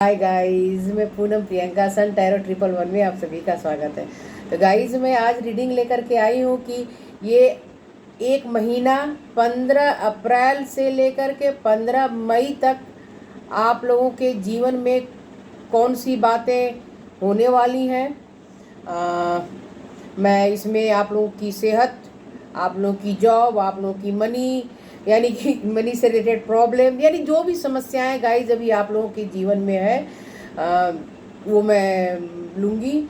Hi guys, मैं पूनम प्रियंका सन tarot 111 में आप सभी का स्वागत है। तो गाइस, मैं आज रीडिंग लेकर के आई हूँ कि ये एक महीना 15 अप्रैल से लेकर के 15 मई तक आप लोगों के जीवन में कौन सी बातें होने वाली हैं। मैं इसमें आप लोगों की सेहत, आप लोगों की जॉब, आप लोगों की मनी, यानी कि मनी से रिलेटेड प्रॉब्लम, यानी जो भी समस्याएं गाइस अभी आप लोगों के जीवन में है, वो मैं लूँगी,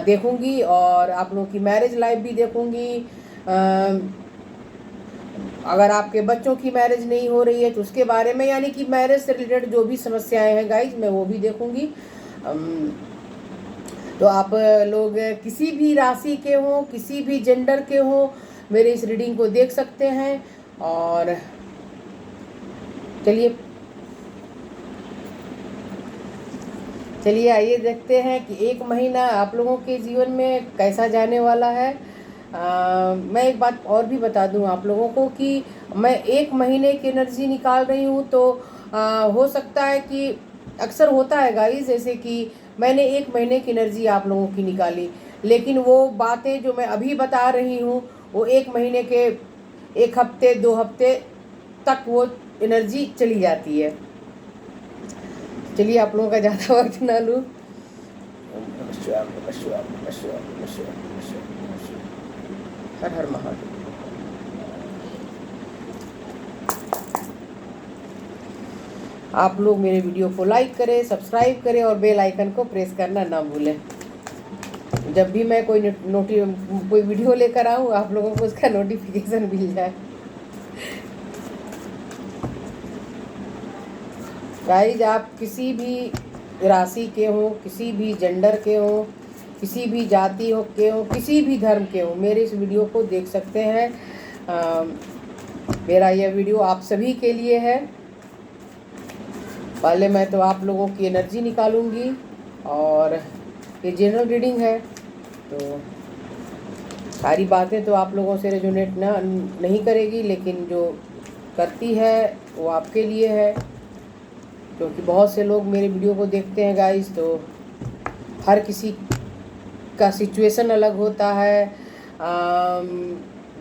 देखूँगी। और आप लोगों की मैरिज लाइफ भी देखूँगी। अगर आपके बच्चों की मैरिज नहीं हो रही है तो उसके बारे में, यानी कि मैरिज से रिलेटेड जो भी समस्याएं हैं गाइस, मैं वो भी देखूँगी। तो आप लोग किसी भी राशि के हों, किसी भी जेंडर के हों, मेरे इस रीडिंग को देख सकते हैं। और चलिए आइए देखते हैं कि एक महीना आप लोगों के जीवन में कैसा जाने वाला है। मैं एक बात और भी बता दूं आप लोगों को कि मैं एक महीने की एनर्जी निकाल रही हूं, तो हो सकता है कि अक्सर होता है गाइस, जैसे कि मैंने एक महीने की एनर्जी आप लोगों की निकाली, लेकिन वो बातें जो मैं अभी बता रही हूँ वो एक महीने के 1 हफ्ते 2 हफ्ते तक वो एनर्जी चली जाती है। चलिए आप लोगों का ज़्यादा वक्त ना लूँ। हर हर महादेव। आप लोग मेरे वीडियो को लाइक करें, सब्सक्राइब करें और बेल आइकन को प्रेस करना ना भूलें। जब भी मैं कोई वीडियो लेकर आऊँ, आप लोगों को उसका नोटिफिकेशन मिल जाए। गाइज, आप किसी भी राशि के हों, किसी भी जेंडर के हों, किसी भी जाति हो के हों, किसी भी धर्म के हों, मेरे इस वीडियो को देख सकते हैं। मेरा यह वीडियो आप सभी के लिए है। पहले मैं तो आप लोगों की एनर्जी निकालूंगी, और ये जनरल रीडिंग है, तो सारी बातें तो आप लोगों से रेजोनेट नहीं करेगी, लेकिन जो करती है वो आपके लिए है, क्योंकि बहुत से लोग मेरे वीडियो को देखते हैं गाइस। तो हर किसी का सिचुएशन अलग होता है,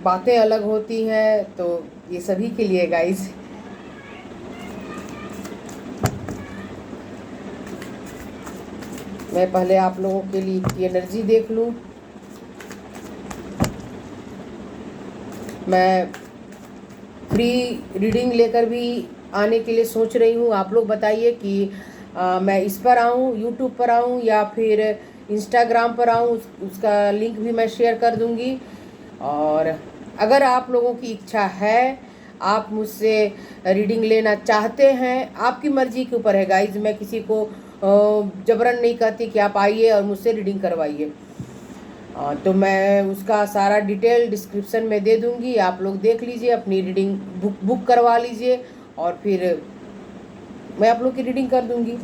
बातें अलग होती हैं, तो ये सभी के लिए गाइस। मैं पहले आप लोगों के लिए की एनर्जी देख लूं। मैं फ्री रीडिंग लेकर भी आने के लिए सोच रही हूँ। आप लोग बताइए कि मैं इस पर आऊँ, यूट्यूब पर आऊँ, या फिर इंस्टाग्राम पर आऊँ। उसका लिंक भी मैं शेयर कर दूँगी। और अगर आप लोगों की इच्छा है, आप मुझसे रीडिंग लेना चाहते हैं, आपकी मर्जी के ऊपर है गाइज। मैं किसी को जबरन नहीं कहती कि आप आइए और मुझसे रीडिंग करवाइए। तो मैं उसका सारा डिटेल डिस्क्रिप्शन में दे दूंगी, आप लोग देख लीजिए, अपनी रीडिंग बुक करवा लीजिए, और फिर मैं आप लोग की रीडिंग कर दूंगी।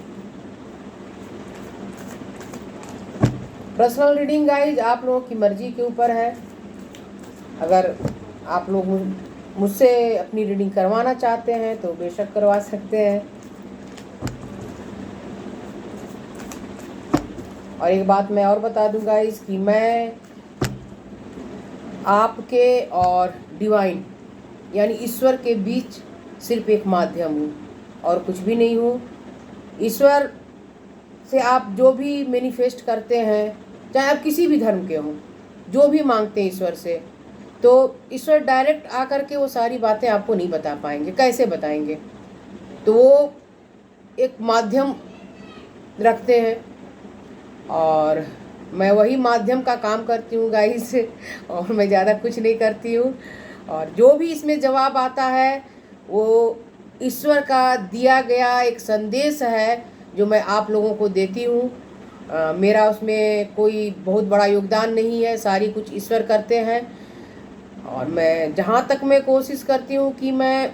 पर्सनल रीडिंग गाइज आप लोगों की मर्जी के ऊपर है। अगर आप लोग मुझसे अपनी रीडिंग करवाना चाहते हैं तो बेशक करवा सकते हैं। और एक बात मैं और बता दूं गाइस कि मैं आपके और डिवाइन, यानी ईश्वर के बीच सिर्फ एक माध्यम हूँ, और कुछ भी नहीं हूँ। ईश्वर से आप जो भी मैनिफेस्ट करते हैं, चाहे आप किसी भी धर्म के हों, जो भी मांगते हैं ईश्वर से, तो ईश्वर डायरेक्ट आकर के वो सारी बातें आपको नहीं बता पाएंगे। कैसे बताएंगे? तो वो एक माध्यम रखते हैं, और मैं वही माध्यम का काम करती हूँ गाइस, और मैं ज़्यादा कुछ नहीं करती हूँ। और जो भी इसमें जवाब आता है वो ईश्वर का दिया गया एक संदेश है, जो मैं आप लोगों को देती हूँ। मेरा उसमें कोई बहुत बड़ा योगदान नहीं है, सारी कुछ ईश्वर करते हैं। और मैं जहाँ तक मैं कोशिश करती हूँ कि मैं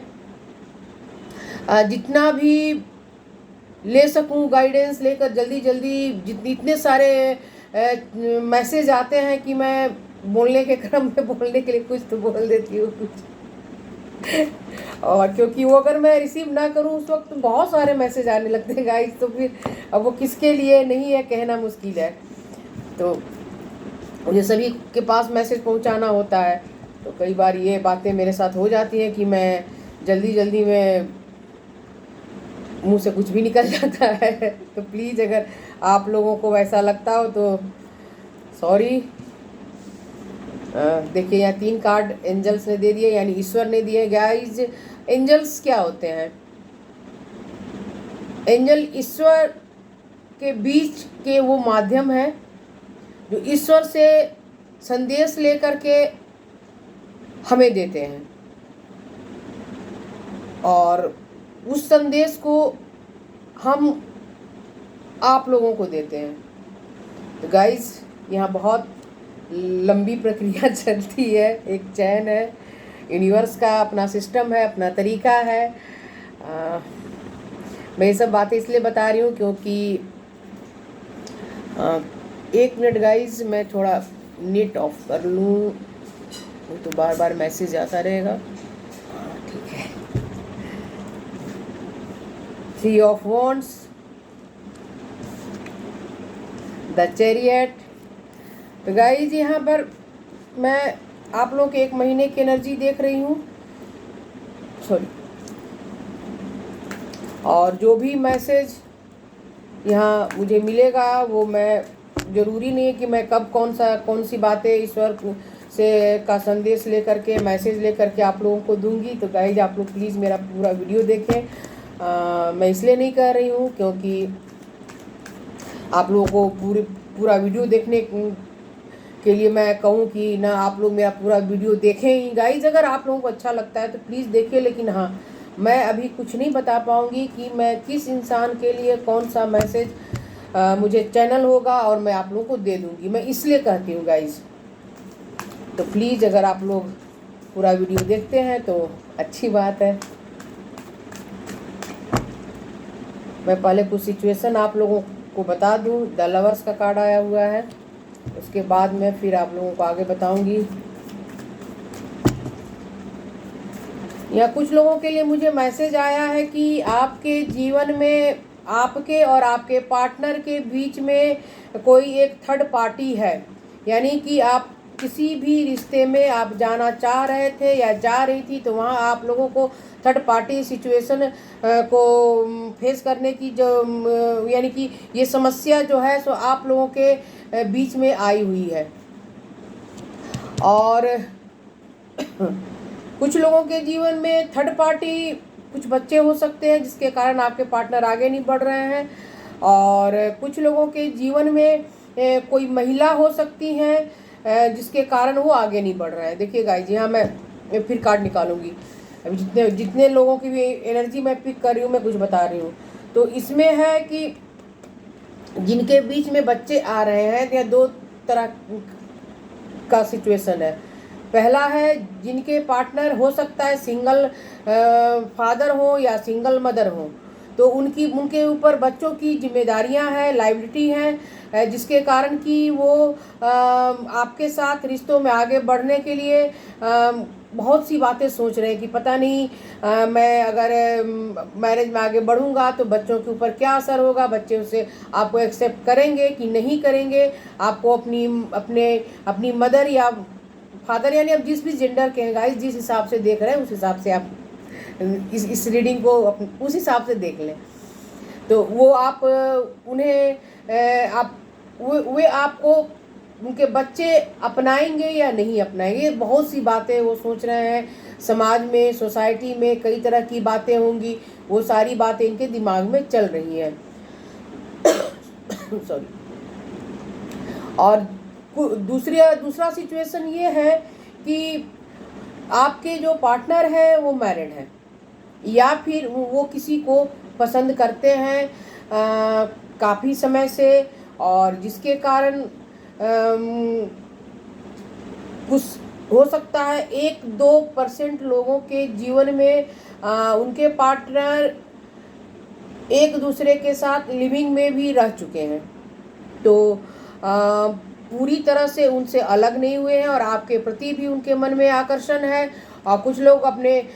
जितना भी ले सकूं गाइडेंस लेकर, जल्दी जल्दी, जितने इतने सारे मैसेज आते हैं कि मैं बोलने के क्रम में बोलने के लिए कुछ तो बोल देती हूँ कुछ। और क्योंकि वो अगर मैं रिसीव ना करूँ उस वक्त बहुत सारे मैसेज आने लगते हैं गाइस, तो फिर अब वो किसके लिए नहीं है कहना मुश्किल है। तो मुझे सभी के पास मैसेज पहुंचाना होता है, तो कई बार ये बातें मेरे साथ हो जाती हैं कि मैं जल्दी जल्दी में मुंह से कुछ भी निकल जाता है। तो प्लीज़ अगर आप लोगों को वैसा लगता हो तो सॉरी। देखिए यहाँ 3 कार्ड एंजल्स ने दे दिए, यानी ईश्वर ने दिए गाइज। एंजल्स क्या होते हैं? एंजल ईश्वर के बीच के वो माध्यम है जो ईश्वर से संदेश लेकर के हमें देते हैं, और उस संदेश को हम आप लोगों को देते हैं। तो गाइज यहाँ बहुत लंबी प्रक्रिया चलती है, एक चैन है, यूनिवर्स का अपना सिस्टम है, अपना तरीका है। मैं ये सब बातें इसलिए बता रही हूँ क्योंकि 1 मिनट गाइज, मैं थोड़ा नेट ऑफ कर लूँ, तो बार बार मैसेज आता रहेगा। ठीक है। 3 ऑफ वॉन्ड्स, द चैरियट। तो गाइज यहाँ पर मैं आप लोगों के 1 महीने की एनर्जी देख रही हूँ, सॉरी। और जो भी मैसेज यहाँ मुझे मिलेगा वो मैं, ज़रूरी नहीं है कि मैं कब कौन सी बातें ईश्वर से का संदेश लेकर के, मैसेज लेकर के आप लोगों को दूंगी। तो गाइज आप लोग प्लीज़ मेरा पूरा वीडियो देखें। मैं इसलिए नहीं कर रही हूँ क्योंकि आप लोगों को पूरा वीडियो देखने के लिए मैं कहूँ कि ना आप लोग मेरा पूरा वीडियो देखें ही। गाइज अगर आप लोगों को अच्छा लगता है तो प्लीज़ देखिए, लेकिन हाँ, मैं अभी कुछ नहीं बता पाऊँगी कि मैं किस इंसान के लिए कौन सा मैसेज मुझे चैनल होगा और मैं आप लोगों को दे दूँगी, मैं इसलिए कहती हूँ गाइज। तो प्लीज़ अगर आप लोग पूरा वीडियो देखते हैं तो अच्छी बात है। मैं पहले कुछ सिचुएशन आप लोगों को बता दूँ। द लवर्स का कार्ड आया हुआ है, उसके बाद मैं फिर आप लोगों को आगे बताऊंगी। यहाँ कुछ लोगों के लिए मुझे मैसेज आया है कि आपके जीवन में आपके और आपके पार्टनर के बीच में कोई एक थर्ड पार्टी है, यानी कि आप किसी भी रिश्ते में आप जाना चाह रहे थे या जा रही थी, तो वहाँ आप लोगों को थर्ड पार्टी सिचुएशन को फेस करने की जो यानी कि ये समस्या जो है सो आप लोगों के बीच में आई हुई है। और कुछ लोगों के जीवन में थर्ड पार्टी, कुछ बच्चे हो सकते हैं जिसके कारण आपके पार्टनर आगे नहीं बढ़ रहे हैं, और कुछ लोगों के जीवन में कोई महिला हो सकती हैं जिसके कारण वो आगे नहीं बढ़ रहे हैं। देखिए गाइस, यहाँ मैं फिर कार्ड निकालूंगी। अभी जितने लोगों की भी एनर्जी मैं पिक कर रही हूँ, मैं कुछ बता रही हूँ। तो इसमें है कि जिनके बीच में बच्चे आ रहे हैं, या 2 तरह का सिचुएशन है। पहला है जिनके पार्टनर हो सकता है सिंगल फादर हो या सिंगल मदर हो, तो उनके ऊपर बच्चों की जिम्मेदारियां हैं, लायबिलिटी हैं, जिसके कारण कि वो आपके साथ रिश्तों में आगे बढ़ने के लिए बहुत सी बातें सोच रहे हैं कि पता नहीं मैं अगर मैरिज में आगे बढ़ूंगा तो बच्चों के ऊपर क्या असर होगा, बच्चे उसे आपको एक्सेप्ट करेंगे कि नहीं करेंगे, आपको अपनी मदर या फादर, यानी अब जिस भी जेंडर के हैं गाइस, जिस हिसाब से देख रहे हैं उस हिसाब से आप इस रीडिंग को उस हिसाब से देख लें। तो वो आप उन्हें आप वे आपको उनके बच्चे अपनाएंगे या नहीं अपनाएंगे, बहुत सी बातें वो सोच रहे हैं। समाज में, सोसाइटी में कई तरह की बातें होंगी, वो सारी बातें इनके दिमाग में चल रही हैं। सॉरी। और दूसरा सिचुएशन ये है कि आपके जो पार्टनर है वो मैरिड है, या फिर वो किसी को पसंद करते हैं काफ़ी समय से, और जिसके कारण कुछ हो सकता है 1-2% लोगों के जीवन में उनके पार्टनर एक दूसरे के साथ लिविंग में भी रह चुके हैं, तो पूरी तरह से उनसे अलग नहीं हुए हैं, और आपके प्रति भी उनके मन में आकर्षण है, और कुछ लोग अपने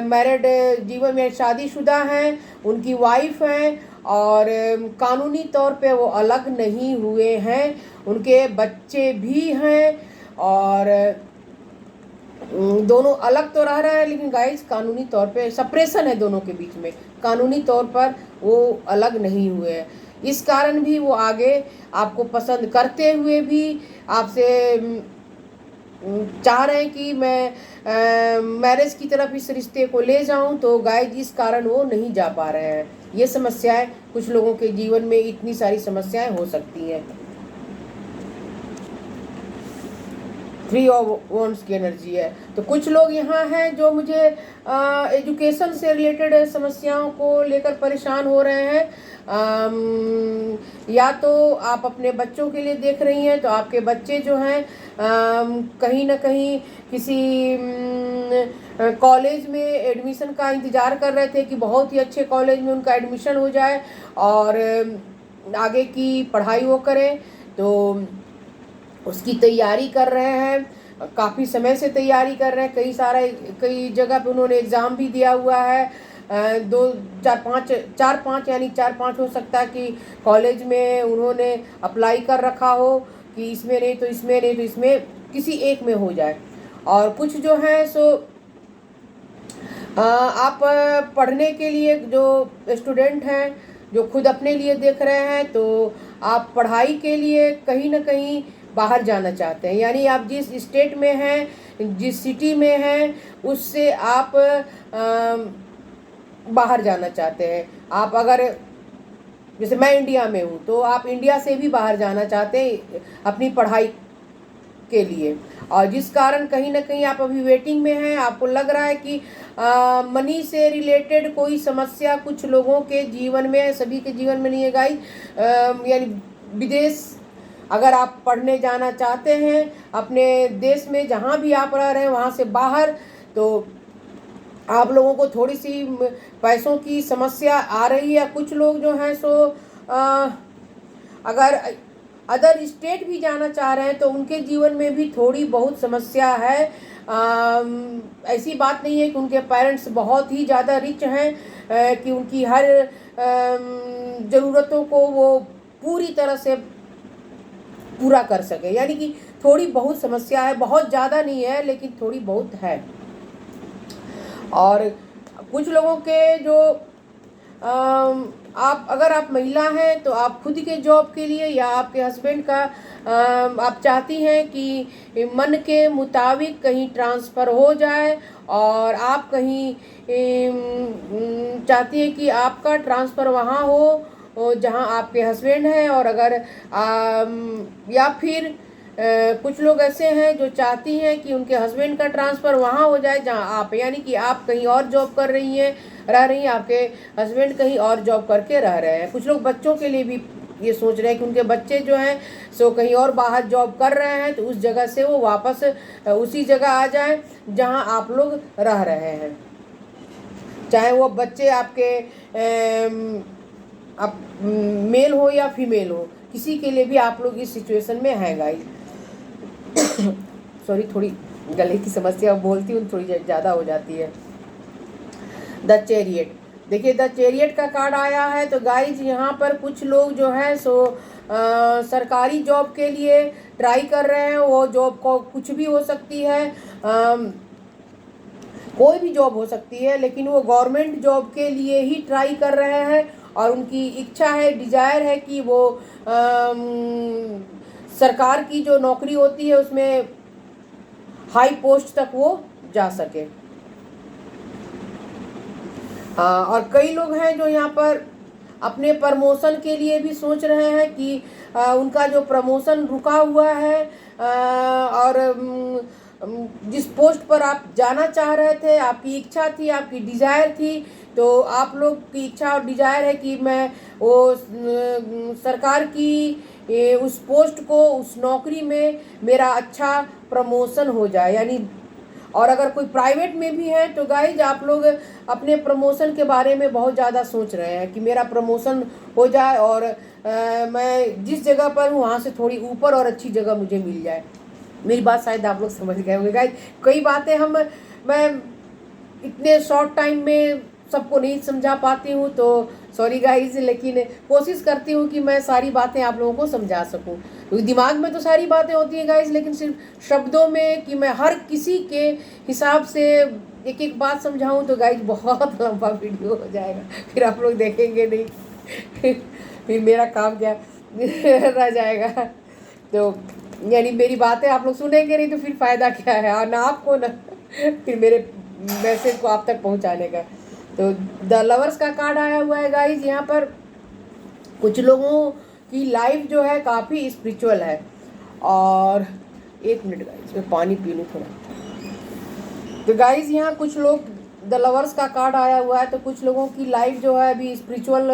मैरिड जीवन में शादीशुदा हैं, उनकी वाइफ हैं और कानूनी तौर पे वो अलग नहीं हुए हैं, उनके बच्चे भी हैं और दोनों अलग तो रह रहे हैं, लेकिन गाइस कानूनी तौर पे सेपरेशन है दोनों के बीच में, कानूनी तौर पर वो अलग नहीं हुए हैं। इस कारण भी वो आगे आपको पसंद करते हुए भी आपसे चाह रहे हैं कि मैं मैरिज की तरफ इस रिश्ते को ले जाऊं, तो गाइस इस कारण वो नहीं जा पा रहे हैं। ये समस्याएं कुछ लोगों के जीवन में, इतनी सारी समस्याएं हो सकती हैं। 3 ऑफ वॉन्ड्स की एनर्जी है। तो कुछ लोग यहाँ हैं जो मुझे एजुकेशन से रिलेटेड समस्याओं को लेकर परेशान हो रहे हैं। या तो आप अपने बच्चों के लिए देख रही हैं, तो आपके बच्चे जो हैं कहीं ना कहीं किसी कॉलेज में एडमिशन का इंतज़ार कर रहे थे कि बहुत ही अच्छे कॉलेज में उनका एडमिशन हो जाए और आगे की पढ़ाई वो करें, तो उसकी तैयारी कर रहे हैं, काफ़ी समय से तैयारी कर रहे हैं, कई जगह पे उन्होंने एग्ज़ाम भी दिया हुआ है। 4-5 यानी 4-5 हो सकता है कि कॉलेज में उन्होंने अप्लाई कर रखा हो कि इसमें नहीं तो इसमें, नहीं तो इसमें, किसी एक में हो जाए। और कुछ जो है सो आप पढ़ने के लिए जो स्टूडेंट हैं, जो खुद अपने लिए देख रहे हैं, तो आप पढ़ाई के लिए कहीं ना कहीं बाहर जाना चाहते हैं। यानी आप जिस स्टेट में हैं, जिस सिटी में हैं, उससे आप बाहर जाना चाहते हैं। आप अगर, जैसे मैं इंडिया में हूँ, तो आप इंडिया से भी बाहर जाना चाहते हैं अपनी पढ़ाई के लिए, और जिस कारण कहीं ना कहीं आप अभी वेटिंग में हैं। आपको लग रहा है कि मनी से रिलेटेड कोई समस्या कुछ लोगों के जीवन में है, सभी के जीवन में नहीं है गाइस। यानी विदेश अगर आप पढ़ने जाना चाहते हैं, अपने देश में जहाँ भी आप रह रहे हैं वहाँ से बाहर, तो आप लोगों को थोड़ी सी पैसों की समस्या आ रही है। कुछ लोग जो हैं सो अगर अदर स्टेट भी जाना चाह रहे हैं, तो उनके जीवन में भी थोड़ी बहुत समस्या है। ऐसी बात नहीं है कि उनके पेरेंट्स बहुत ही ज़्यादा रिच हैं कि उनकी हर ज़रूरतों को वो पूरी तरह से पूरा कर सके, यानी कि थोड़ी बहुत समस्या है, बहुत ज़्यादा नहीं है लेकिन थोड़ी बहुत है। और कुछ लोगों के जो अगर आप महिला हैं, तो आप खुद के जॉब के लिए या आपके हस्बैंड का आप चाहती हैं कि मन के मुताबिक कहीं ट्रांसफ़र हो जाए, और आप कहीं चाहती हैं कि आपका ट्रांसफ़र वहाँ हो जहाँ आपके हस्बैंड हैं। और अगर या फिर कुछ लोग ऐसे हैं जो चाहती हैं कि उनके हस्बैंड का ट्रांसफ़र वहाँ हो जाए जहाँ आप, यानी कि आप कहीं और जॉब कर रही हैं, आपके हस्बैंड कहीं और जॉब करके रह रहे हैं। कुछ लोग बच्चों के लिए भी ये सोच रहे हैं कि उनके बच्चे जो हैं सो कहीं और बाहर जॉब कर रहे हैं, तो उस जगह से वो वापस उसी जगह आ जाएं जहाँ आप लोग रह रहे हैं, चाहे वो बच्चे आपके आप मेल हो या फीमेल हो, किसी के लिए भी आप लोग इस सिचुएशन में हैं गाइस। सॉरी, थोड़ी गले की समस्या बोलती हूँ थोड़ी ज़्यादा हो जाती है। द चैरियट, देखिए द चैरियट का कार्ड आया है। तो गाइस यहाँ पर कुछ लोग जो है सो सरकारी जॉब के लिए ट्राई कर रहे हैं। वो जॉब को कुछ भी हो सकती है, कोई भी जॉब हो सकती है, लेकिन वो गवर्नमेंट जॉब के लिए ही ट्राई कर रहे हैं और उनकी इच्छा है, डिज़ायर है कि वो सरकार की जो नौकरी होती है उसमें हाई पोस्ट तक वो जा सके। और कई लोग हैं जो यहाँ पर अपने प्रमोशन के लिए भी सोच रहे हैं कि उनका जो प्रमोशन रुका हुआ है और जिस पोस्ट पर आप जाना चाह रहे थे, आपकी इच्छा थी, आपकी डिज़ायर थी, तो आप लोग की इच्छा और डिज़ायर है कि मैं वो सरकार की उस पोस्ट को, उस नौकरी में मेरा अच्छा प्रमोशन हो जाए। यानी और अगर कोई प्राइवेट में भी है तो गाइज आप लोग अपने प्रमोशन के बारे में बहुत ज़्यादा सोच रहे हैं कि मेरा प्रमोशन हो जाए और मैं जिस जगह पर हूँ वहाँ से थोड़ी ऊपर और अच्छी जगह मुझे मिल जाए। मेरी बात शायद आप लोग समझ गए होंगे गाइज। कई बातें हम मैं इतने शॉर्ट टाइम में सबको नहीं समझा पाती हूँ, तो सॉरी गाइज, लेकिन कोशिश करती हूँ कि मैं सारी बातें आप लोगों को समझा सकूँ। क्योंकि दिमाग में तो सारी बातें होती हैं गाइज, लेकिन सिर्फ शब्दों में कि मैं हर किसी के हिसाब से एक एक बात समझाऊँ तो गाइज बहुत लंबा वीडियो हो जाएगा, फिर आप लोग देखेंगे नहीं फिर मेरा काम क्या रह जाएगा। तो यानी मेरी बातें आप लोग सुनेंगे नहीं तो फिर फ़ायदा क्या है, और ना आपको ना फिर मेरे मैसेज को आप तक पहुंचाने का। तो द लवर्स का कार्ड आया हुआ है गाइज। यहाँ पर कुछ लोगों की लाइफ जो है काफ़ी स्पिरिचुअल है। और एक मिनट गाइज, मैं पानी पी लूँ थोड़ा। तो गाइज यहाँ कुछ लोग, द लवर्स का कार्ड आया हुआ है, तो कुछ लोगों की लाइफ जो है अभी स्पिरिचुअल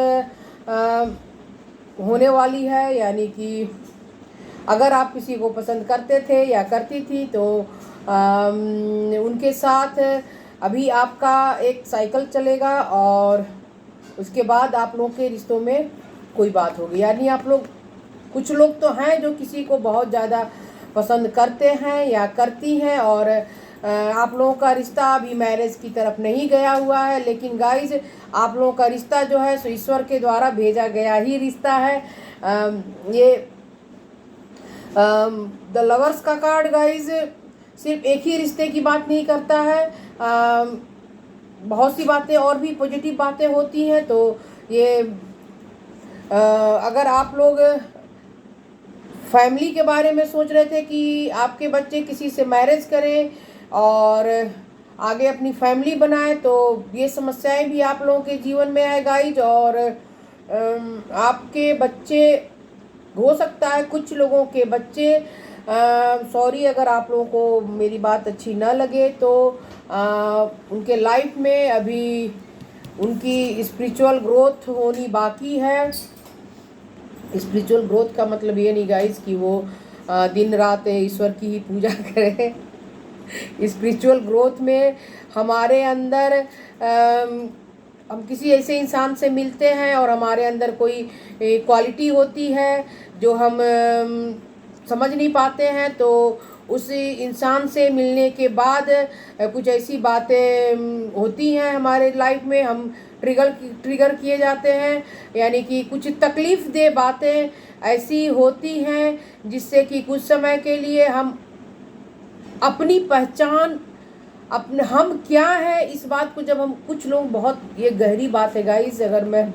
होने वाली है। यानी कि अगर आप किसी को पसंद करते थे या करती थी तो उनके साथ अभी आपका एक साइकिल चलेगा, और उसके बाद आप लोगों के रिश्तों में कोई बात होगी। यानी आप लोग, कुछ लोग तो हैं जो किसी को बहुत ज़्यादा पसंद करते हैं या करती हैं, और आप लोगों का रिश्ता अभी मैरिज की तरफ नहीं गया हुआ है, लेकिन गाइज आप लोगों का रिश्ता जो है सो ईश्वर के द्वारा भेजा गया ही रिश्ता है। ये द लवर्स का कार्ड गाइज सिर्फ एक ही रिश्ते की बात नहीं करता है, बहुत सी बातें और भी पॉजिटिव बातें होती हैं। तो ये अगर आप लोग फैमिली के बारे में सोच रहे थे कि आपके बच्चे किसी से मैरिज करें और आगे अपनी फैमिली बनाएं, तो ये समस्याएं भी आप लोगों के जीवन में आए गाइज। और आपके बच्चे, हो सकता है कुछ लोगों के बच्चे, सॉरी अगर आप लोगों को मेरी बात अच्छी ना लगे, तो उनके लाइफ में अभी उनकी स्पिरिचुअल ग्रोथ होनी बाकी है। स्पिरिचुअल ग्रोथ का मतलब ये नहीं गाइस कि वो दिन रात ईश्वर की ही पूजा करें। स्पिरिचुअल ग्रोथ में हमारे अंदर हम किसी ऐसे इंसान से मिलते हैं और हमारे अंदर कोई क्वालिटी होती है जो हम समझ नहीं पाते हैं, तो उस इंसान से मिलने के बाद कुछ ऐसी बातें होती हैं हमारे लाइफ में, हम ट्रिगर किए जाते हैं। यानी कि कुछ तकलीफ़ दे बातें ऐसी होती हैं जिससे कि कुछ समय के लिए हम अपनी पहचान, अपने हम क्या है इस बात को, जब हम कुछ लोग, बहुत ये गहरी बात है गाइस, अगर मैं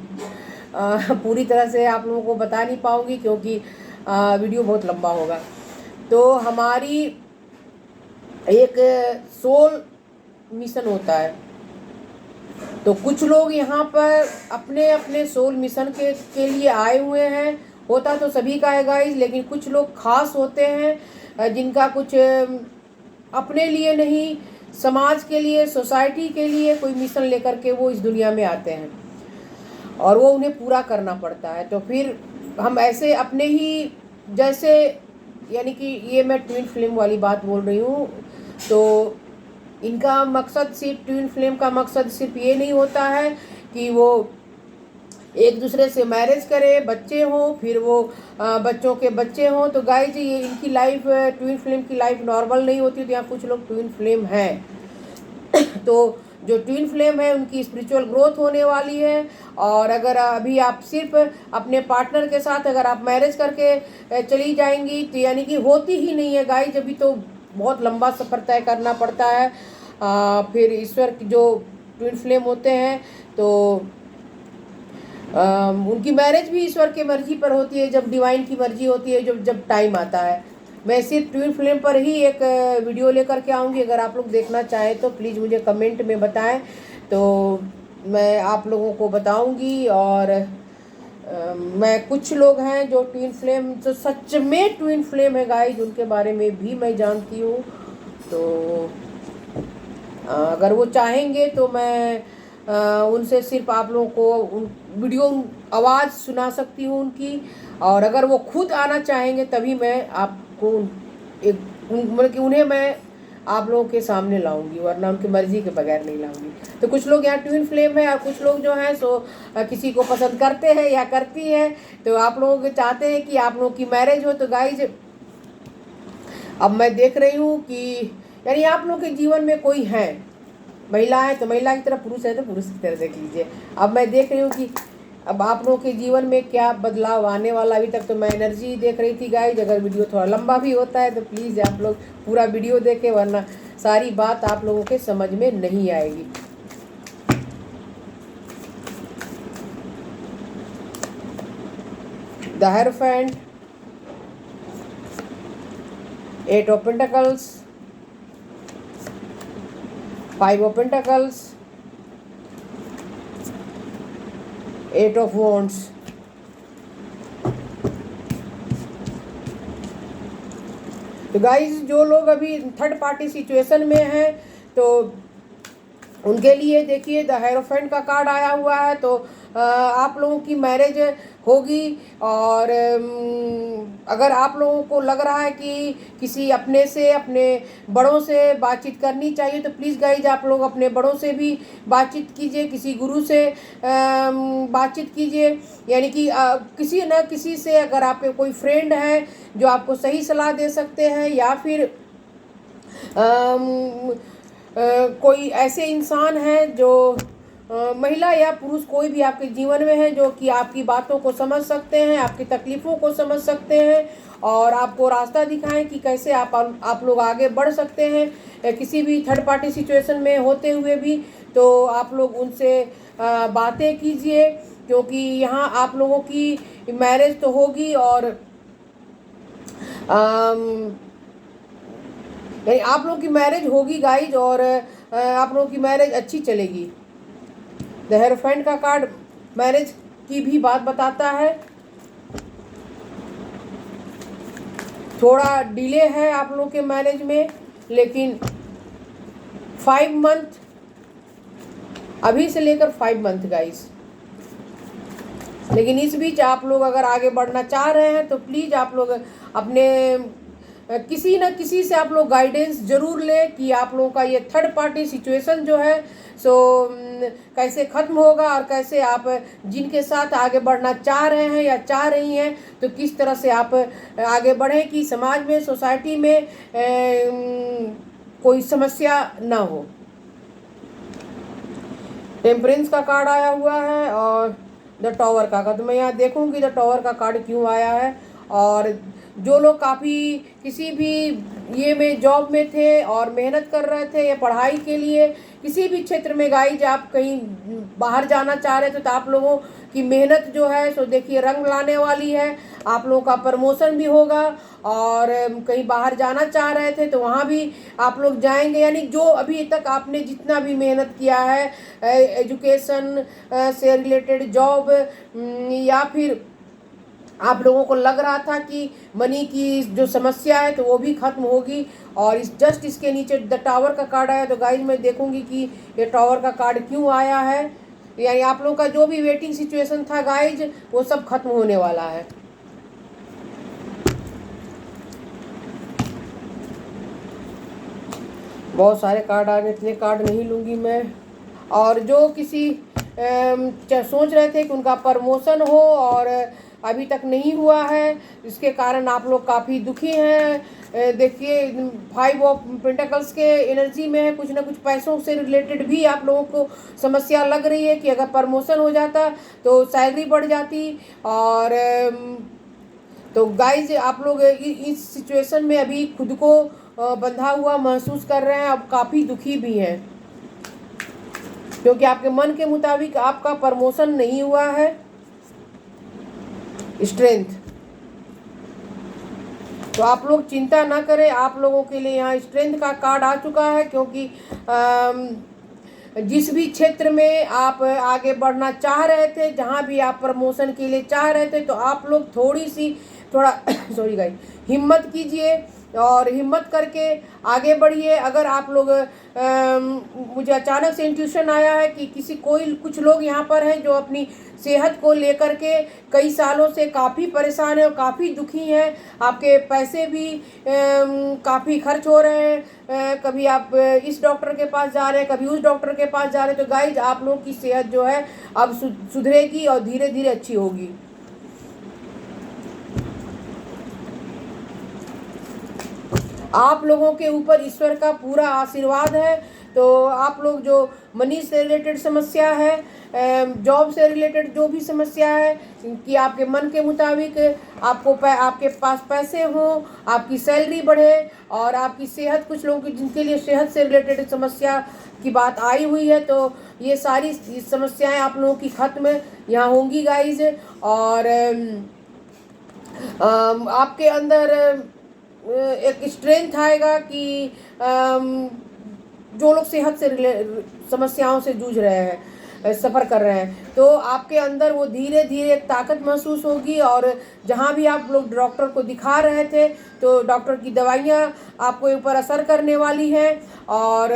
पूरी तरह से आप लोगों को बता नहीं पाऊँगी क्योंकि वीडियो बहुत लंबा होगा। तो हमारी एक सोल मिशन होता है, तो कुछ लोग यहाँ पर अपने अपने सोल मिशन के लिए आए हुए हैं। होता तो सभी का है गाइस, लेकिन कुछ लोग खास होते हैं जिनका कुछ अपने लिए नहीं, समाज के लिए, सोसाइटी के लिए कोई मिशन लेकर के वो इस दुनिया में आते हैं और वो उन्हें पूरा करना पड़ता है। तो फिर हम ऐसे अपने ही जैसे, यानी कि ये मैं ट्विन फ्लेम वाली बात बोल रही हूँ, तो इनका मकसद सिर्फ, ट्विन फ्लेम का मकसद सिर्फ ये नहीं होता है कि वो एक दूसरे से मैरिज करे, बच्चे हों, फिर वो बच्चों के बच्चे हों। तो गाइज ये इनकी लाइफ, ट्विन फ्लेम की लाइफ नॉर्मल नहीं होती। तो यहाँ कुछ लोग ट्विन फ्लेम हैं तो जो ट्विन फ्लेम है उनकी स्पिरिचुअल ग्रोथ होने वाली है। और अगर अभी आप सिर्फ अपने पार्टनर के साथ अगर आप मैरिज करके चली जाएंगी तो यानी कि होती ही नहीं है गाइज, अभी तो बहुत लंबा सफ़र तय करना पड़ता है। फिर ईश्वर की जो ट्विन फ्लेम होते हैं तो उनकी मैरिज भी ईश्वर की मर्जी पर होती है, जब डिवाइन की मर्जी होती है, जब टाइम आता है। मैं सिर्फ ट्विन फ्लेम पर ही एक वीडियो लेकर के आऊँगी, अगर आप लोग देखना चाहें तो प्लीज़ मुझे कमेंट में बताएं, तो मैं आप लोगों को बताऊंगी। और मैं, कुछ लोग हैं जो ट्विन फ्लेम, जो सच में ट्विन फ्लेम है गाइस, उनके बारे में भी मैं जानती हूँ। तो अगर वो चाहेंगे तो मैं उनसे सिर्फ आप लोगों को वीडियो आवाज़ सुना सकती हूँ उनकी, और अगर वो खुद आना चाहेंगे तभी मैं आपको एक मतलब कि उन्हें मैं आप लोगों के सामने लाऊंगी, वरना उनकी मर्ज़ी के बगैर नहीं लाऊंगी। तो कुछ लोग यहाँ ट्विन फ्लेम है और कुछ लोग जो हैं सो किसी को पसंद करते हैं या करती हैं, तो आप लोगों के चाहते हैं कि आप लोगों की मैरिज हो। तो गाइज अब मैं देख रही हूँ कि यानी आप लोगों के जीवन में कोई है, महिला है तो महिला की तरह, पुरुष है तो पुरुष की तरह देख लीजिए। अब मैं देख रही हूँ कि अब आप लोगों के जीवन में क्या बदलाव आने वाला। अभी तक तो मैं एनर्जी देख रही थी गाइज। अगर वीडियो थोड़ा लंबा भी होता है तो प्लीज़ आप लोग पूरा वीडियो देखें, वरना सारी बात आप लोगों के समझ में नहीं आएगी। The hierophant, 8 of Pentacles, 5 of Pentacles, 8 of Wands। तो गाइस जो लोग अभी थर्ड पार्टी सिचुएशन में हैं तो उनके लिए देखिए द हेरोफेंट का कार्ड आया हुआ है। तो आप लोगों की मैरिज होगी। और अगर आप लोगों को लग रहा है कि किसी अपने बड़ों से बातचीत करनी चाहिए तो प्लीज़ गाइज आप लोग अपने बड़ों से भी बातचीत कीजिए, किसी गुरु से बातचीत कीजिए। यानी कि किसी न किसी से, अगर आपके कोई फ्रेंड है जो आपको सही सलाह दे सकते हैं, या फिर कोई ऐसे इंसान हैं जो महिला या पुरुष कोई भी आपके जीवन में है जो कि आपकी बातों को समझ सकते हैं, आपकी तकलीफ़ों को समझ सकते हैं और आपको रास्ता दिखाएं कि कैसे आप लोग आगे बढ़ सकते हैं किसी भी थर्ड पार्टी सिचुएशन में होते हुए भी। तो आप लोग उनसे बातें कीजिए, क्योंकि यहाँ आप लोगों की मैरिज तो होगी और आप लोगों की मैरिज होगी गाइज, और आप लोगों की मैरिज अच्छी चलेगी। द हेरोफेंट का कार्ड मैरिज की भी बात बताता है। थोड़ा डिले है आप लोगों के मैरिज में, लेकिन 5 मंथ, अभी से लेकर 5 मंथ गाइस। लेकिन इस बीच आप लोग अगर आगे बढ़ना चाह रहे हैं तो प्लीज़ आप लोग अपने किसी न किसी से आप लोग गाइडेंस ज़रूर लें कि आप लोगों का ये थर्ड पार्टी सिचुएशन जो है सो कैसे ख़त्म होगा, और कैसे आप जिनके साथ आगे बढ़ना चाह रहे हैं या चाह रही हैं तो किस तरह से आप आगे बढ़ें कि समाज में, सोसाइटी में कोई समस्या ना हो। टेम्परेंस का कार्ड आया हुआ है और द टॉवर का। तो मैं यहाँ देखूँगी द टॉवर का कार्ड क्यों आया है। और जो लोग काफ़ी किसी भी ये में जॉब में थे और मेहनत कर रहे थे या पढ़ाई के लिए किसी भी क्षेत्र में गाइज आप कहीं बाहर जाना चाह रहे थे तो आप लोगों की मेहनत जो है सो देखिए रंग लाने वाली है। आप लोगों का प्रमोशन भी होगा, और कहीं बाहर जाना चाह रहे थे तो वहाँ भी आप लोग जाएंगे। यानी जो अभी तक आपने जितना भी मेहनत किया है एजुकेशन से रिलेटेड, जॉब, या फिर आप लोगों को लग रहा था कि मनी की जो समस्या है तो वो भी ख़त्म होगी। और जस्ट इसके नीचे द टावर का कार्ड आया। तो गाइज मैं देखूंगी कि ये टावर का कार्ड क्यों आया है। यानी आप लोगों का जो भी वेटिंग सिचुएशन था गाइज वो सब खत्म होने वाला है। बहुत सारे कार्ड आ रहे, इतने कार्ड नहीं लूँगी मैं। और जो किसी सोच रहे थे कि उनका प्रमोशन हो और अभी तक नहीं हुआ है, इसके कारण आप लोग काफ़ी दुखी हैं। देखिए 5 ऑफ पेंटिकल्स के एनर्जी में है, कुछ ना कुछ पैसों से रिलेटेड भी आप लोगों को समस्या लग रही है कि अगर प्रमोशन हो जाता तो सैलरी बढ़ जाती। और तो गाइज आप लोग इस सिचुएशन में अभी खुद को बंधा हुआ महसूस कर रहे हैं, अब काफ़ी दुखी भी हैं, क्योंकि आपके मन के मुताबिक आपका प्रमोशन नहीं हुआ है। स्ट्रेंथ, तो आप लोग चिंता ना करें, आप लोगों के लिए यहाँ स्ट्रेंथ का कार्ड आ चुका है। क्योंकि जिस भी क्षेत्र में आप आगे बढ़ना चाह रहे थे, जहाँ भी आप प्रमोशन के लिए चाह रहे थे, तो आप लोग थोड़ा सॉरी गाइस, हिम्मत कीजिए और हिम्मत करके आगे बढ़िए। अगर आप लोग मुझे अचानक से इंट्यूशन आया है कि कुछ लोग यहाँ पर हैं जो अपनी सेहत को लेकर के कई सालों से काफ़ी परेशान है और काफ़ी दुखी हैं। आपके पैसे भी काफ़ी खर्च हो रहे हैं, कभी आप इस डॉक्टर के पास जा रहे हैं, कभी उस डॉक्टर के पास जा रहे हैं। तो गाइज आप लोग की सेहत जो है अब सुधरेगी और धीरे धीरे अच्छी होगी। आप लोगों के ऊपर ईश्वर का पूरा आशीर्वाद है। तो आप लोग जो मनी से रिलेटेड समस्या है, जॉब से रिलेटेड जो भी समस्या है कि आपके मन के मुताबिक आपके पास पैसे हों, आपकी सैलरी बढ़े और आपकी सेहत, कुछ लोगों की जिनके लिए सेहत से रिलेटेड समस्या की बात आई हुई है, तो ये सारी समस्याएं आप लोगों की खत्म यहाँ होंगी गाइज। और आपके अंदर एक स्ट्रेंथ आएगा कि जो लोग सेहत से समस्याओं से जूझ रहे हैं, सफ़र कर रहे हैं, तो आपके अंदर वो धीरे धीरे एक ताकत महसूस होगी। और जहाँ भी आप लोग डॉक्टर को दिखा रहे थे तो डॉक्टर की दवाइयाँ आपके ऊपर असर करने वाली हैं। और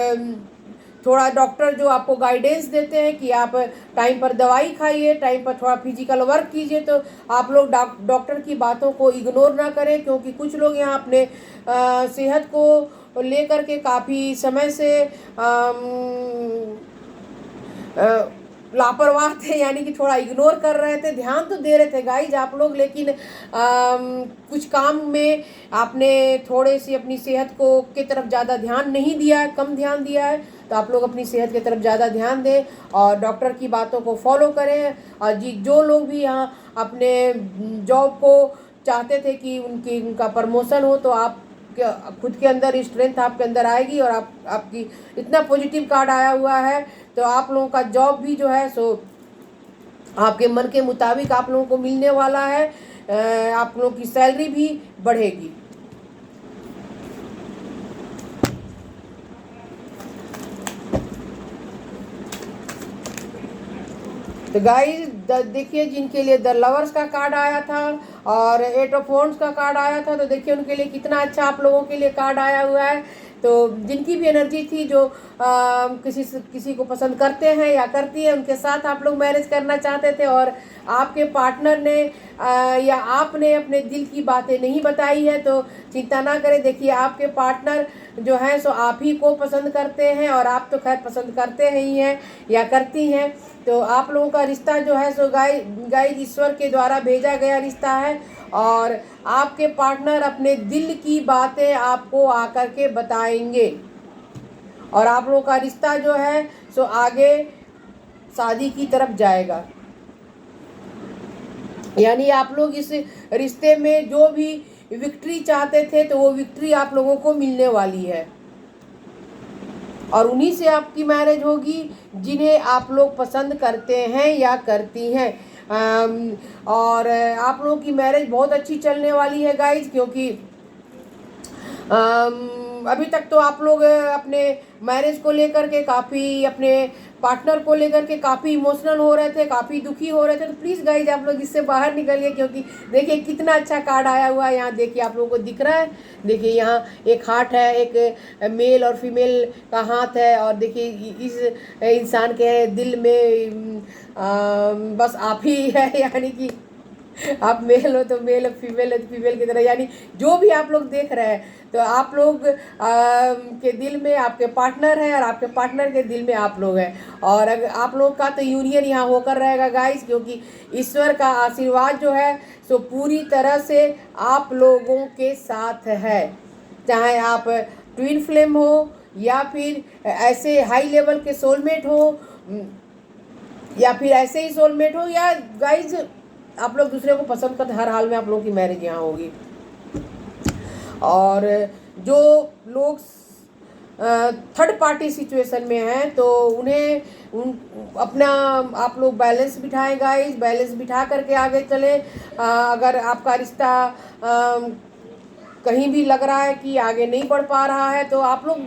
थोड़ा डॉक्टर जो आपको गाइडेंस देते हैं कि आप टाइम पर दवाई खाइए, टाइम पर थोड़ा फिजिकल वर्क कीजिए, तो आप लोग डॉक्टर की बातों को इग्नोर ना करें। क्योंकि कुछ लोग यहाँ अपने सेहत को लेकर के काफ़ी समय से लापरवाह थे, यानी कि थोड़ा इग्नोर कर रहे थे। ध्यान तो दे रहे थे गाइज आप लोग, लेकिन कुछ काम में आपने थोड़े सी अपनी सेहत को की तरफ ज़्यादा ध्यान नहीं दिया है, कम ध्यान दिया है। तो आप लोग अपनी सेहत की तरफ ज़्यादा ध्यान दें और डॉक्टर की बातों को फॉलो करें। और जो लोग भी यहाँ अपने जॉब को चाहते थे कि उनका प्रमोशन हो, तो आप खुद के अंदर स्ट्रेंथ आपके अंदर आएगी। और आपकी इतना पॉजिटिव कार्ड आया हुआ है, तो आप लोगों का जॉब भी जो है सो आपके मन के मुताबिक आप लोगों को मिलने वाला है। आप लोगों की सैलरी भी बढ़ेगी। तो गाइस देखिए, जिनके लिए द लवर्स का कार्ड आया था और 8 ऑफ वॉन्ड्स का कार्ड आया था, तो देखिए उनके लिए कितना अच्छा आप लोगों के लिए कार्ड आया हुआ है। तो जिनकी भी एनर्जी थी, जो किसी को पसंद करते हैं या करती है, उनके साथ आप लोग मैरिज करना चाहते थे और आपके पार्टनर ने या आपने अपने दिल की बातें नहीं बताई है, तो चिंता ना करें। देखिए आपके पार्टनर जो है सो आप ही को पसंद करते हैं और आप तो खैर पसंद करते ही हैं या करती हैं। तो आप लोगों का रिश्ता जो है सो गाइड ईश्वर के द्वारा भेजा गया रिश्ता है। और आपके पार्टनर अपने दिल की बातें आपको आकर के बताएंगे और आप लोगों का रिश्ता जो है सो आगे शादी की तरफ जाएगा। यानी आप लोग इस रिश्ते में जो भी विक्ट्री चाहते थे, तो वो विक्ट्री आप लोगों को मिलने वाली है और उन्हीं से आपकी मैरिज होगी जिन्हें आप लोग पसंद करते हैं या करती हैं। और आप लोगों की मैरिज बहुत अच्छी चलने वाली है गाइज, क्योंकि अभी तक तो आप लोग अपने मैरिज को लेकर के काफ़ी, अपने पार्टनर को लेकर के काफ़ी इमोशनल हो रहे थे, काफ़ी दुखी हो रहे थे। तो प्लीज़ गाइज आप लोग इससे बाहर निकलिए, क्योंकि देखिए कितना अच्छा कार्ड आया हुआ है। यहाँ देखिए आप लोगों को दिख रहा है, देखिए यहाँ एक हार्ट है, एक मेल और फीमेल का हाथ है। और देखिए इस इंसान के दिल में बस आप ही है, यानी कि आप मेल हो तो मेल, फीमेल है तो फीमेल की तरह। यानी जो भी आप लोग देख रहे हैं, तो आप लोग के दिल में आपके पार्टनर है और आपके पार्टनर के दिल में आप लोग हैं। और अगर आप लोग का तो यूनियन यहाँ होकर रहेगा गाइस, क्योंकि ईश्वर का आशीर्वाद जो है सो पूरी तरह से आप लोगों के साथ है। चाहे आप ट्विन फ्लेम हो या फिर ऐसे हाई लेवल के सोलमेट हो या फिर ऐसे ही सोलमेट हो, या गाइज आप लोग दूसरे को पसंद करते, हर हाल में आप लोगों की मैरिज यहाँ होगी। और जो लोग थर्ड पार्टी सिचुएशन में हैं, तो उन्हें अपना आप लोग बैलेंस बिठाएं गाइज, बैलेंस बिठा करके आगे चले। अगर आपका रिश्ता कहीं भी लग रहा है कि आगे नहीं बढ़ पा रहा है, तो आप लोग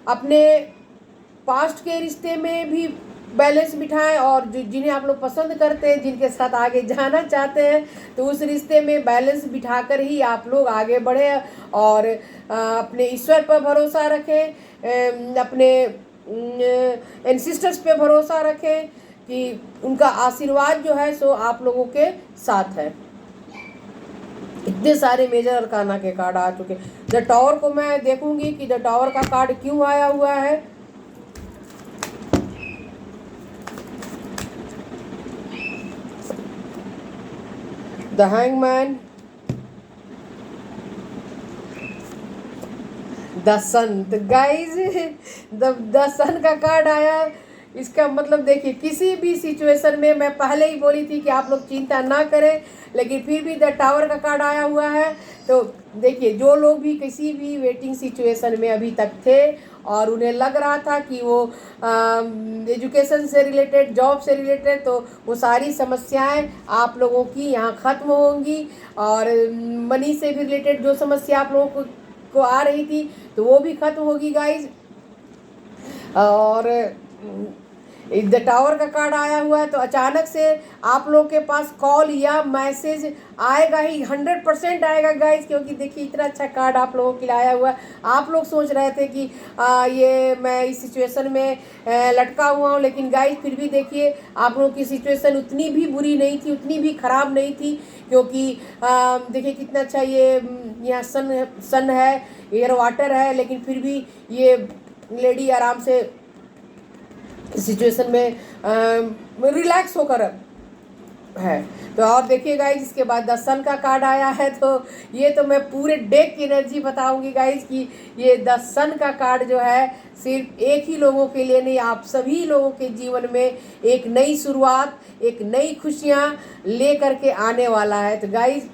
अपने पास्ट के रिश्ते में भी बैलेंस बिठाएं और जिन्हें आप लोग पसंद करते हैं, जिनके साथ आगे जाना चाहते हैं, तो उस रिश्ते में बैलेंस बिठाकर ही आप लोग आगे बढ़े। और अपने ईश्वर पर भरोसा रखें, अपने एंसिस्टर्स पे भरोसा रखें कि उनका आशीर्वाद जो है सो आप लोगों के साथ है। इतने सारे मेजर अरकाना के कार्ड आ चुके। द टावर को मैं देखूंगी कि द टावर का कार्ड क्यों आया हुआ है। द हैंगमैन, द सन। तो गाइज द सन का कार्ड आया, इसका मतलब देखिए किसी भी सिचुएशन में, मैं पहले ही बोली थी कि आप लोग चिंता ना करें, लेकिन फिर भी द टावर का कार्ड आया हुआ है। तो देखिए जो लोग भी किसी भी वेटिंग सिचुएशन में अभी तक थे और उन्हें लग रहा था कि वो एजुकेशन से रिलेटेड, जॉब से रिलेटेड, तो वो सारी समस्याएं आप लोगों की यहाँ ख़त्म होंगी। और मनी से भी रिलेटेड जो समस्या आप लोगों को आ रही थी तो वो भी ख़त्म होगी गाइज। और द टावर का कार्ड आया हुआ है, तो अचानक से आप लोग के पास कॉल या मैसेज आएगा ही, 100% आएगा गाइज। क्योंकि देखिए इतना अच्छा कार्ड आप लोगों के लिए आया हुआ है। आप लोग सोच रहे थे कि ये मैं इस सिचुएशन में लटका हुआ हूँ, लेकिन गाइज फिर भी देखिए आप लोगों की सिचुएशन उतनी भी बुरी नहीं थी, उतनी भी ख़राब नहीं थी। क्योंकि देखिए कितना अच्छा ये यहाँ सन है, एयर वाटर है, लेकिन फिर भी ये लेडी आराम से सिचुएशन में रिलैक्स होकर है। तो और देखिए गाइज इसके बाद द सन का कार्ड आया है, तो ये तो मैं पूरे डेक की एनर्जी बताऊंगी गाइज कि ये द सन का कार्ड जो है सिर्फ एक ही लोगों के लिए नहीं, आप सभी लोगों के जीवन में एक नई शुरुआत, एक नई खुशियाँ ले करके आने वाला है। तो गाइज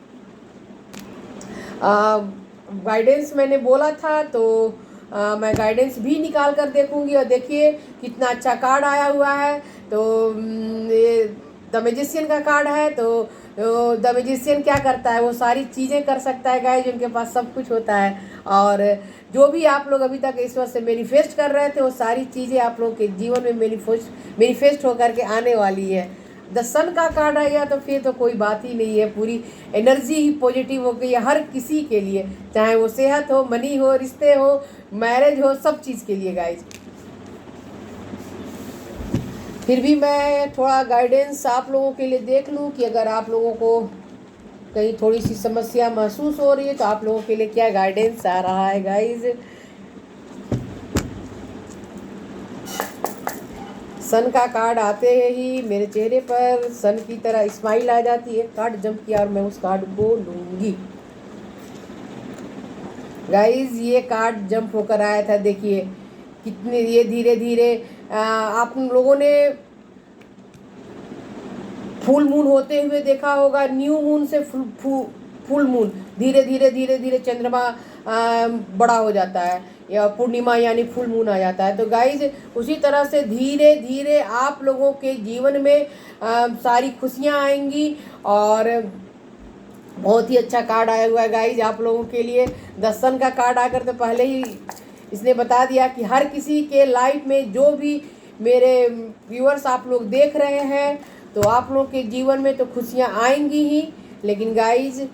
गाइडेंस मैंने बोला था, तो मैं गाइडेंस भी निकाल कर देखूंगी। और देखिए कितना अच्छा कार्ड आया हुआ है। तो ये द मैजिशियन का कार्ड है। तो द मैजिशियन क्या करता है, वो सारी चीज़ें कर सकता है गाइस, जिनके पास सब कुछ होता है। और जो भी आप लोग अभी तक ईश्वर से मैनिफेस्ट कर रहे थे, वो सारी चीज़ें आप लोग के जीवन में मैनिफेस्ट होकर के आने वाली है। द सन का कार्ड आ गया तो फिर तो कोई बात ही नहीं है, पूरी एनर्जी ही पॉजिटिव हो गई है हर किसी के लिए, चाहे वो सेहत हो, मनी हो, रिश्ते हो, मैरिज हो, सब चीज़ के लिए गाइज। फिर भी मैं थोड़ा गाइडेंस आप लोगों के लिए देख लूँ कि अगर आप लोगों को कहीं थोड़ी सी समस्या महसूस हो रही है तो आप लोगों के लिए क्या गाइडेंस आ रहा है गाइज। सन का कार्ड आते ही मेरे चेहरे पर सन की तरह स्माइल आ जाती है। कार्ड जंप किया और मैं उस कार्ड को लूँगी गाइज। ये कार्ड जंप होकर आया था, देखिए कितने ये धीरे धीरे आप लोगों ने फुल मून होते हुए देखा होगा, न्यू मून से फुल मून, धीरे धीरे धीरे धीरे चंद्रमा बड़ा हो जाता है, या पूर्णिमा यानी फुल मून आ जाता है। तो गाइज उसी तरह से धीरे धीरे आप लोगों के जीवन में सारी खुशियाँ आएंगी। और बहुत ही अच्छा कार्ड आया हुआ है गाइज आप लोगों के लिए। द सन का कार्ड आकर तो पहले ही इसने बता दिया कि हर किसी के लाइफ में, जो भी मेरे व्यूअर्स आप लोग देख रहे हैं, तो आप लोग के जीवन में तो खुशियाँ आएंगी ही, लेकिन गाइज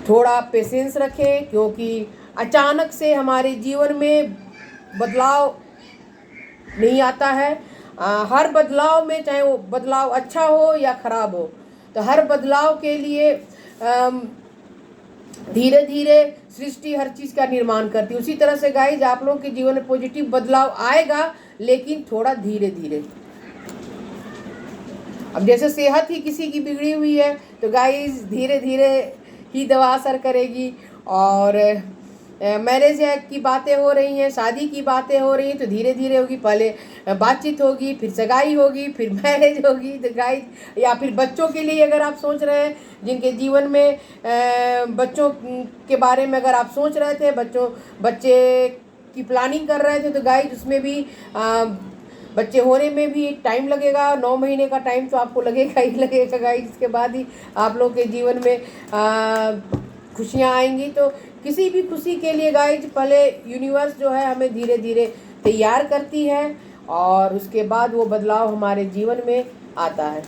थोड़ा पेशेंस रखें, क्योंकि अचानक से हमारे जीवन में बदलाव नहीं आता है। हर बदलाव में, चाहे वो बदलाव अच्छा हो या ख़राब हो, तो हर बदलाव के लिए धीरे धीरे सृष्टि हर चीज़ का निर्माण करती है। उसी तरह से गाइज आप लोगों के जीवन में पॉजिटिव बदलाव आएगा, लेकिन थोड़ा धीरे धीरे। अब जैसे सेहत ही किसी की बिगड़ी हुई है, तो गाइज धीरे धीरे ही दवा असर करेगी। और मैरिज की बातें हो रही हैं, शादी की बातें हो रही हैं, तो धीरे धीरे होगी। पहले बातचीत होगी, फिर सगाई होगी, फिर मैरिज होगी। तो गाइज या फिर बच्चों के लिए अगर आप सोच रहे हैं, जिनके जीवन में बच्चों के बारे में अगर आप सोच रहे थे, बच्चे की प्लानिंग कर रहे थे, तो गाइज उसमें भी बच्चे होने में भी टाइम लगेगा। 9 महीने का टाइम तो आपको लगेगा ही लगेगा गाइज। इसके बाद ही आप लोग के जीवन में खुशियाँ आएंगी। तो किसी भी खुशी के लिए गाइज पहले यूनिवर्स जो है हमें धीरे धीरे तैयार करती है, और उसके बाद वो बदलाव हमारे जीवन में आता है।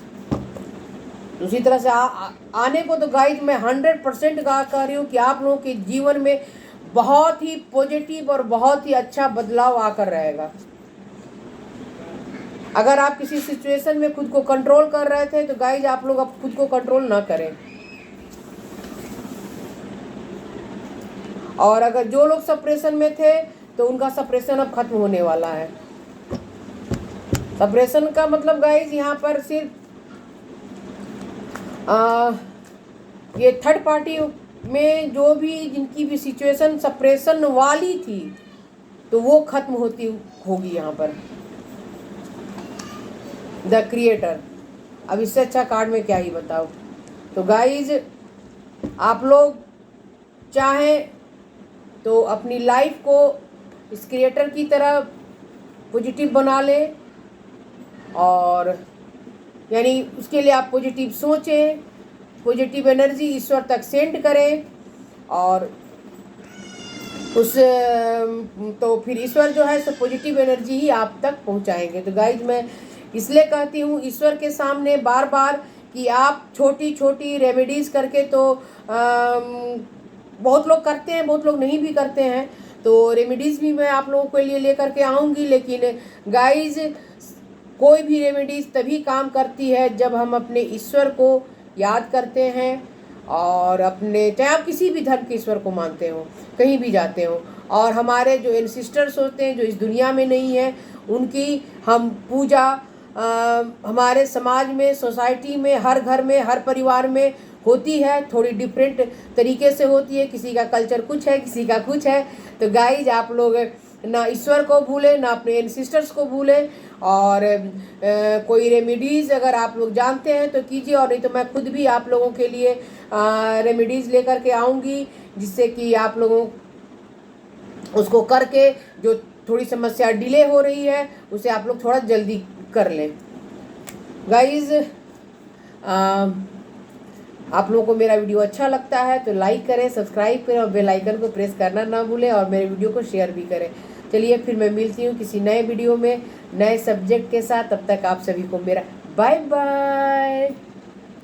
उसी तरह से आने को तो गाइज मैं 100% कह रही हूँ कि आप लोगों के जीवन में बहुत ही पॉजिटिव और बहुत ही अच्छा बदलाव आकर रहेगा। अगर आप किसी सिचुएशन में खुद को कंट्रोल कर रहे थे, तो गाइज आप लोग अब खुद को कंट्रोल ना करें। और अगर जो लोग सप्रेशन में थे, तो उनका सप्रेशन अब खत्म होने वाला है। सप्रेशन का मतलब गाइज यहाँ पर सिर्फ ये थर्ड पार्टी में जो भी जिनकी भी सिचुएशन सप्रेशन वाली थी तो वो खत्म होती होगी यहाँ पर। द क्रिएटर, अब इससे अच्छा कार्ड में क्या ही बताओ। तो गाइज आप लोग चाहें तो अपनी लाइफ को इस क्रिएटर की तरह पॉजिटिव बना लें, और यानी उसके लिए आप पॉजिटिव सोचें, पॉजिटिव एनर्जी ईश्वर तक सेंड करें, और तो फिर ईश्वर जो है सब पॉजिटिव एनर्जी ही आप तक पहुंचाएंगे। तो गाइज मैं इसलिए कहती हूँ ईश्वर के सामने बार बार कि आप छोटी छोटी रेमेडीज़ करके तो बहुत लोग करते हैं, बहुत लोग नहीं भी करते हैं, तो रेमेडीज़ भी मैं आप लोगों के लिए लेकर के आऊँगी। लेकिन गाइज कोई भी रेमेडीज़ तभी काम करती है जब हम अपने ईश्वर को याद करते हैं, और अपने चाहे आप किसी भी धर्म के ईश्वर को मानते हो, कहीं भी जाते हो, और हमारे जो एंसिस्टर्स होते हैं जो इस दुनिया में नहीं है उनकी हम पूजा हमारे समाज में, सोसाइटी में, हर घर में, हर परिवार में होती है। थोड़ी डिफरेंट तरीके से होती है, किसी का कल्चर कुछ है, किसी का कुछ है। तो गाइज आप लोग ना ईश्वर को भूलें, ना अपने एंसिस्टर्स को भूलें, और कोई रेमेडीज़ अगर आप लोग जानते हैं तो कीजिए, और नहीं तो मैं खुद भी आप लोगों के लिए रेमेडीज़ लेकर के आऊँगी, जिससे कि आप लोगों उसको करके जो थोड़ी समस्या डिले हो रही है उसे आप लोग थोड़ा जल्दी कर लें। गाइज आप लोगों को मेरा वीडियो अच्छा लगता है तो लाइक करें, सब्सक्राइब करें और बेल आइकन को प्रेस करना ना भूलें, और मेरे वीडियो को शेयर भी करें। चलिए फिर मैं मिलती हूँ किसी नए वीडियो में नए सब्जेक्ट के साथ। तब तक आप सभी को मेरा बाय बाय।